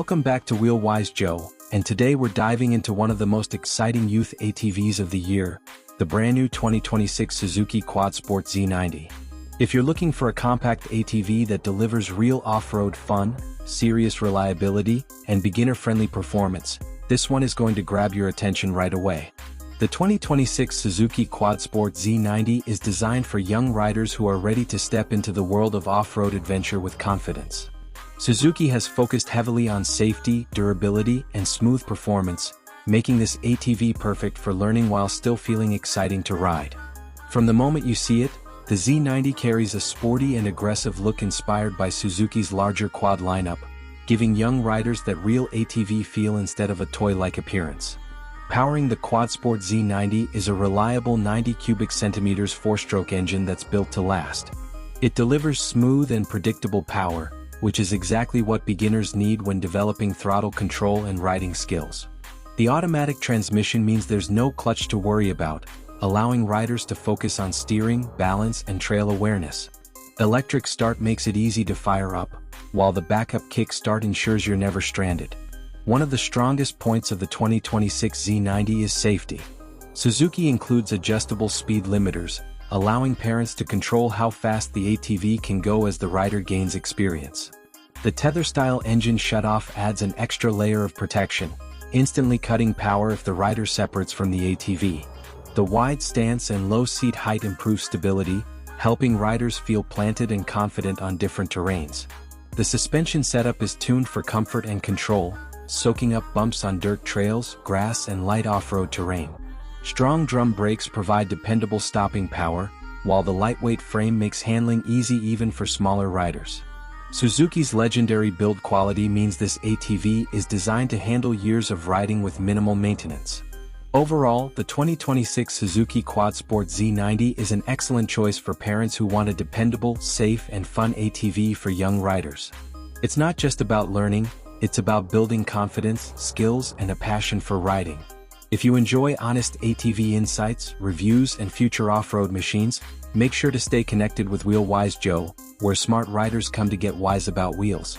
Welcome back to Wheel-Wise Joe, and today we're diving into one of the most exciting youth ATVs of the year, the brand new 2026 Suzuki QuadSport Z90. If you're looking for a compact ATV that delivers real off-road fun, serious reliability, and beginner-friendly performance, this one is going to grab your attention right away. The 2026 Suzuki QuadSport Z90 is designed for young riders who are ready to step into the world of off-road adventure with confidence. Suzuki has focused heavily on safety, durability, and smooth performance, making this ATV perfect for learning while still feeling exciting to ride. From the moment you see it, the Z90 carries a sporty and aggressive look inspired by Suzuki's larger quad lineup, giving young riders that real ATV feel instead of a toy-like appearance. Powering the QuadSport Z90 is a reliable 90 cubic centimeters four-stroke engine that's built to last. It delivers smooth and predictable power, which is exactly what beginners need when developing throttle control and riding skills. The automatic transmission means there's no clutch to worry about, allowing riders to focus on steering, balance, and trail awareness. Electric start makes it easy to fire up, while the backup kick start ensures you're never stranded. One of the strongest points of the 2026 Z90 is safety. Suzuki includes adjustable speed limiters, allowing parents to control how fast the ATV can go as the rider gains experience. The tether-style engine shutoff adds an extra layer of protection, instantly cutting power if the rider separates from the ATV. The wide stance and low seat height improve stability, helping riders feel planted and confident on different terrains. The suspension setup is tuned for comfort and control, soaking up bumps on dirt trails, grass, and light off-road terrain. Strong drum brakes provide dependable stopping power, while the lightweight frame makes handling easy even for smaller riders. Suzuki's legendary build quality means this ATV is designed to handle years of riding with minimal maintenance. Overall, the 2026 Suzuki QuadSport Z90 is an excellent choice for parents who want a dependable, safe, and fun ATV for young riders. It's not just about learning, it's about building confidence, skills, and a passion for riding. If you enjoy honest ATV insights, reviews, and future off-road machines, make sure to stay connected with Wheel-Wise Joe, where smart riders come to get wise about wheels.